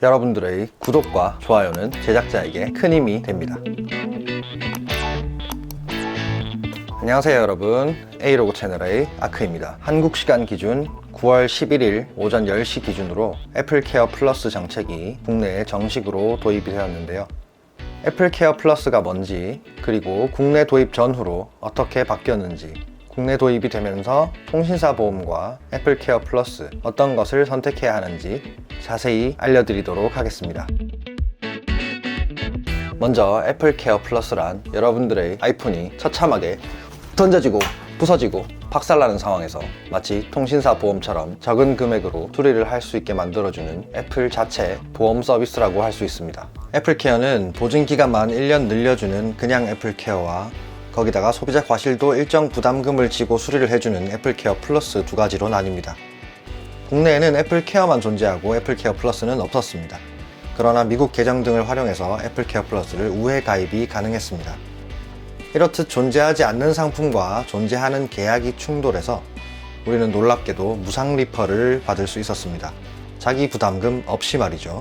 여러분들의 구독과 좋아요는 제작자에게 큰 힘이 됩니다. 안녕하세요 여러분, A로고 채널의 아크입니다. 한국 시간 기준 9월 11일 오전 10시 기준으로 애플케어 플러스 정책이 국내에 정식으로 도입이 되었는데요. 애플케어 플러스가 뭔지, 그리고 국내 도입 전후로 어떻게 바뀌었는지, 국내 도입이 되면서 통신사 보험과 애플케어 플러스 어떤 것을 선택해야 하는지 자세히 알려드리도록 하겠습니다. 먼저 애플케어 플러스란 여러분들의 아이폰이 처참하게 던져지고 부서지고 박살나는 상황에서 마치 통신사 보험처럼 적은 금액으로 수리를 할 수 있게 만들어주는 애플 자체 보험 서비스라고 할 수 있습니다. 애플케어는 보증기간만 1년 늘려주는 그냥 애플케어와 거기다가 소비자 과실도 일정 부담금을 지고 수리를 해주는 애플케어 플러스 두 가지로 나뉩니다. 국내에는 애플케어만 존재하고 애플케어 플러스는 없었습니다. 그러나 미국 계정 등을 활용해서 애플케어 플러스를 우회 가입이 가능했습니다. 이렇듯 존재하지 않는 상품과 존재하는 계약이 충돌해서 우리는 놀랍게도 무상 리퍼를 받을 수 있었습니다. 자기 부담금 없이 말이죠.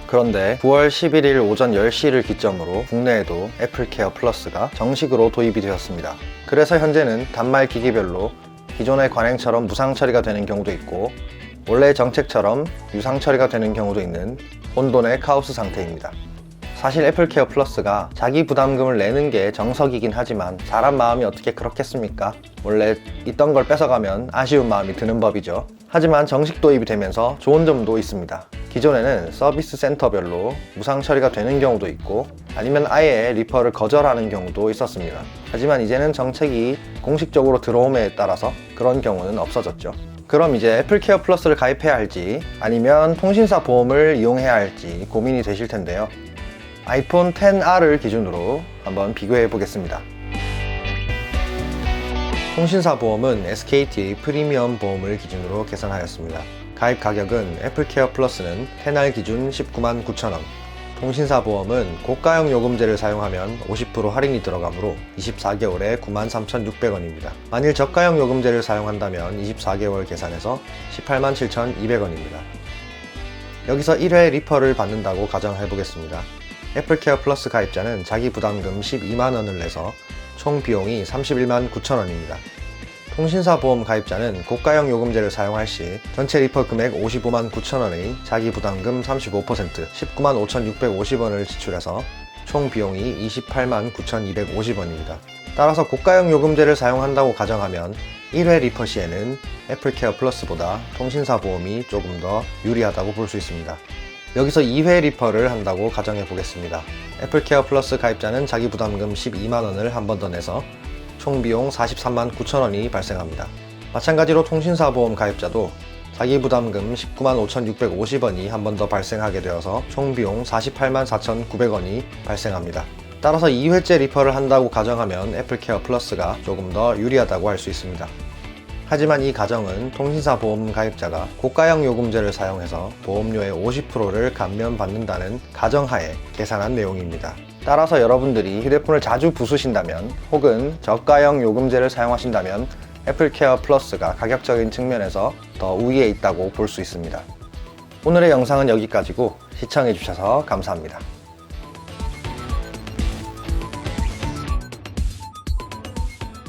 그런데 9월 11일 오전 10시를 기점으로 국내에도 애플케어 플러스가 정식으로 도입이 되었습니다. 그래서 현재는 단말 기기별로 기존의 관행처럼 무상 처리가 되는 경우도 있고 원래 정책처럼 유상 처리가 되는 경우도 있는 혼돈의 카오스 상태입니다. 사실 애플케어 플러스가 자기 부담금을 내는 게 정석이긴 하지만 사람 마음이 어떻게 그렇겠습니까? 원래 있던 걸 뺏어가면 아쉬운 마음이 드는 법이죠. 하지만 정식 도입이 되면서 좋은 점도 있습니다. 기존에는 서비스 센터별로 무상 처리가 되는 경우도 있고 아니면 아예 리퍼를 거절하는 경우도 있었습니다. 하지만 이제는 정책이 공식적으로 들어옴에 따라서 그런 경우는 없어졌죠. 그럼 이제 애플케어 플러스를 가입해야 할지 아니면 통신사 보험을 이용해야 할지 고민이 되실 텐데요. 아이폰 XR을 기준으로 한번 비교해 보겠습니다. 통신사 보험은 SKT 프리미엄 보험을 기준으로 계산하였습니다. 가입 가격은 애플케어 플러스는 XR 기준 19만 9천 원, 통신사 보험은 고가형 요금제를 사용하면 50% 할인이 들어가므로 24개월에 93,600원입니다. 만일 저가형 요금제를 사용한다면 24개월 계산해서 18만 7,200원입니다. 여기서 1회 리퍼를 받는다고 가정해 보겠습니다. 애플케어 플러스 가입자는 자기 부담금 12만원을 내서 총 비용이 31만 9천원입니다. 통신사 보험 가입자는 고가형 요금제를 사용할 시 전체 리퍼 금액 55만 9천원의 자기 부담금 35% 19만 5,650원을 지출해서 총 비용이 28만 9,250원입니다. 따라서 고가형 요금제를 사용한다고 가정하면 1회 리퍼 시에는 애플케어 플러스보다 통신사 보험이 조금 더 유리하다고 볼 수 있습니다. 여기서 2회 리퍼를 한다고 가정해 보겠습니다. 애플케어 플러스 가입자는 자기 부담금 12만원을 한 번 더 내서 총 비용 43만 9천원이 발생합니다. 마찬가지로 통신사 보험 가입자도 자기 부담금 19만 5,650원이 한 번 더 발생하게 되어서 총 비용 48만 4,900원이 발생합니다. 따라서 2회째 리퍼를 한다고 가정하면 애플케어 플러스가 조금 더 유리하다고 할 수 있습니다. 하지만 이 가정은 통신사 보험 가입자가 고가형 요금제를 사용해서 보험료의 50%를 감면받는다는 가정하에 계산한 내용입니다. 따라서 여러분들이 휴대폰을 자주 부수신다면 혹은 저가형 요금제를 사용하신다면 애플케어 플러스가 가격적인 측면에서 더 우위에 있다고 볼 수 있습니다. 오늘의 영상은 여기까지고 시청해주셔서 감사합니다.